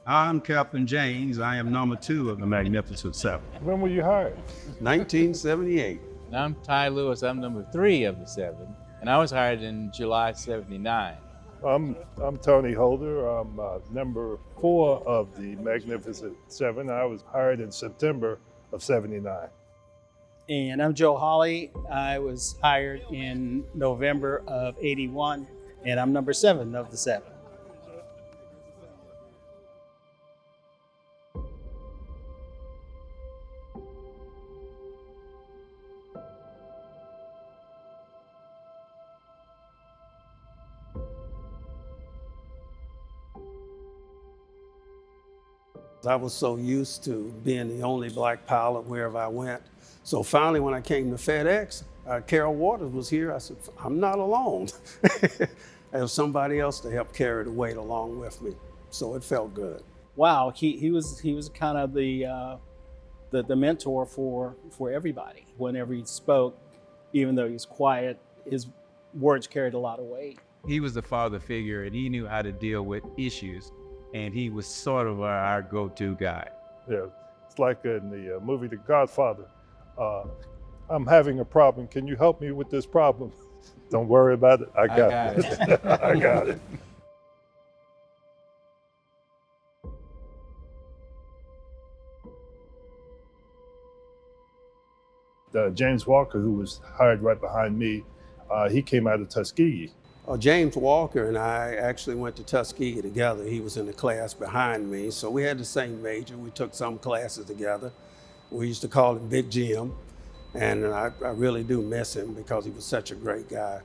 I'm Captain James. I am number 2 of the Magnificent Seven. When were you hired? 1978. And I'm Ty Lewis. I'm number 3 of the 7, and I was hired in July '79. I'm Tony Holder. I'm number 4 of the Magnificent Seven. I was hired in September of '79. And I'm Joe Hawley. I was hired in November of '81, and I'm number 7 of the 7. I was so used to being the only black pilot wherever I went. So finally, when I came to FedEx, Carol Waters was here. I said, I'm not alone. I have somebody else to help carry the weight along with me. So it felt good. Wow, he was kind of the mentor for everybody. Whenever he spoke, even though he was quiet, his words carried a lot of weight. He was the father figure, and he knew how to deal with issues, and he was sort of our go-to guy. Yeah, it's like in the movie The Godfather. I'm having a problem. Can you help me with this problem? Don't worry about it. I got it. I got it. James Walker, who was hired right behind me, he came out of Tuskegee. James Walker and I actually went to Tuskegee together. He was in the class behind me, so we had the same major. We took some classes together. We used to call him Big Jim, and I really do miss him because he was such a great guy.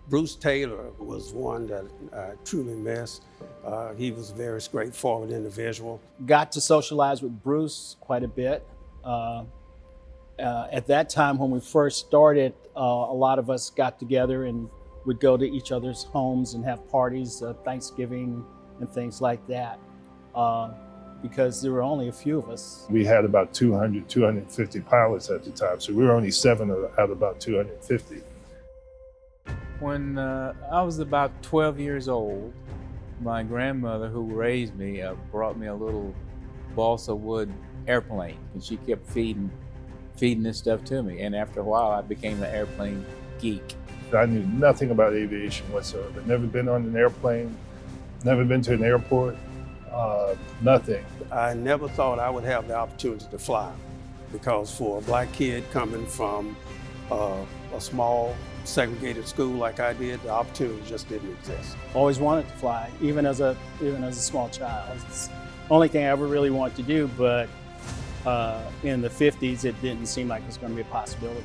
Bruce Taylor was one that I truly missed. He was a very straightforward individual. Got to socialize with Bruce quite a bit. At that time, when we first started, a lot of us got together and would go to each other's homes and have parties, Thanksgiving and things like that, because there were only a few of us. We had about 200, 250 pilots at the time, so we were only 7 out of about 250. When I was about 12 years old, my grandmother, who raised me, brought me a little balsa wood airplane, and she kept feeding this stuff to me. And after a while, I became an airplane geek. I knew nothing about aviation whatsoever. Never been on an airplane, never been to an airport, nothing. I never thought I would have the opportunity to fly, because for a black kid coming from a small segregated school like I did, the opportunity just didn't exist. Always wanted to fly, even as a small child. It's the only thing I ever really wanted to do, but in the 50s, it didn't seem like it was going to be a possibility.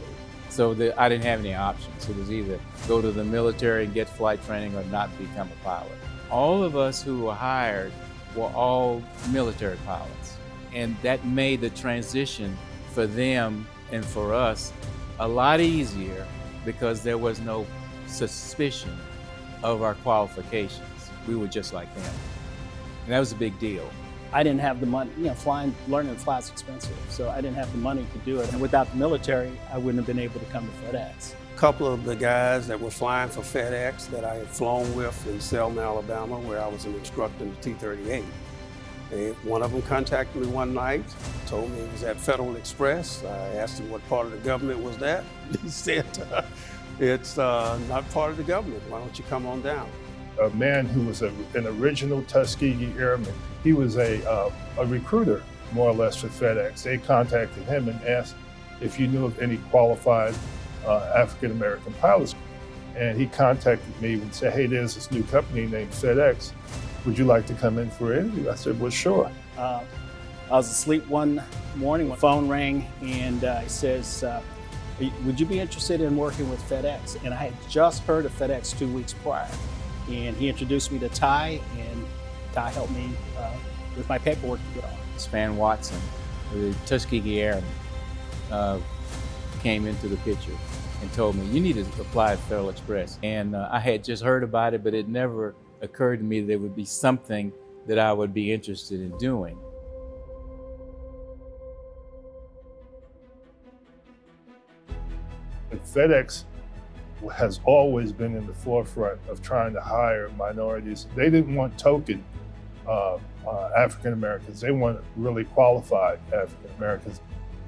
So I didn't have any options. It was either go to the military and get flight training or not become a pilot. All of us who were hired were all military pilots, and that made the transition for them and for us a lot easier, because there was no suspicion of our qualifications. We were just like them. And that was a big deal. I didn't have the money, learning to fly is expensive, so I didn't have the money to do it. And without the military, I wouldn't have been able to come to FedEx. A couple of the guys that were flying for FedEx that I had flown with in Selma, Alabama, where I was an instructor in the T-38. One of them contacted me one night, told me it was at Federal Express. I asked him what part of the government was that. He said, it's not part of the government. Why don't you come on down? A man who was an original Tuskegee airman. He was a recruiter, more or less, for FedEx. They contacted him and asked if you knew of any qualified African-American pilots. And he contacted me and said, hey, there's this new company named FedEx. Would you like to come in for an interview? I said, well, sure. I was asleep one morning, the phone rang, and he says, would you be interested in working with FedEx? And I had just heard of FedEx 2 weeks prior. And he introduced me to Ty, and Ty helped me with my paperwork to get on. Span Watson, the Tuskegee Airman, came into the picture and told me, you need to apply at Federal Express. And I had just heard about it, but it never occurred to me that there would be something that I would be interested in doing. At FedEx, has always been in the forefront of trying to hire minorities. They didn't want token African Americans. They want really qualified African Americans.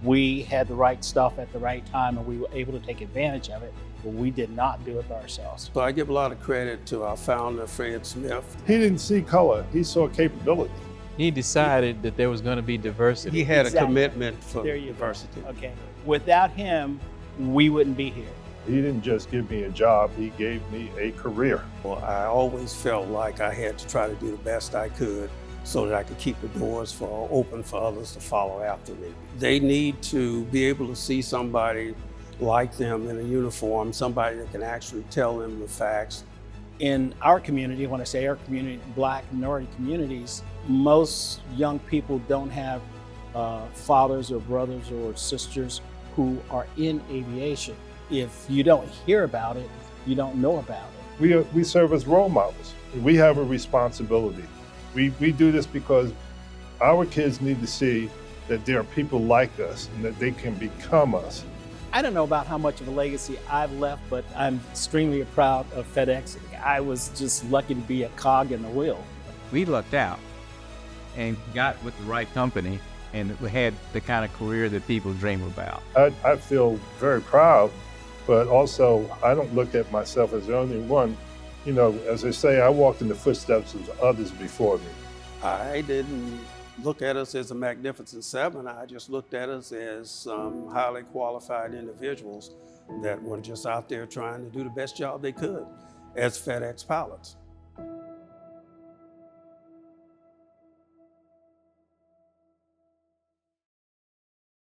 We had the right stuff at the right time and we were able to take advantage of it, but we did not do it by ourselves. So I give a lot of credit to our founder, Fred Smith. He didn't see color, he saw capability. He decided that there was going to be diversity. He had Exactly. a commitment for There you go. diversity. Okay. Without him, we wouldn't be here. He didn't just give me a job, he gave me a career. Well, I always felt like I had to try to do the best I could so that I could keep the doors open for others to follow after me. They need to be able to see somebody like them in a uniform, somebody that can actually tell them the facts. In our community, when I say our community, Black minority communities, most young people don't have fathers or brothers or sisters who are in aviation. If you don't hear about it, you don't know about it. We serve as role models. We have a responsibility. We do this because our kids need to see that there are people like us and that they can become us. I don't know about how much of a legacy I've left, but I'm extremely proud of FedEx. I was just lucky to be a cog in the wheel. We lucked out and got with the right company and had the kind of career that people dream about. I feel very proud, but also I don't look at myself as the only one. You know, as they say, I walked in the footsteps of others before me. I didn't look at us as a Magnificent Seven. I just looked at us as some highly qualified individuals that were just out there trying to do the best job they could as FedEx pilots.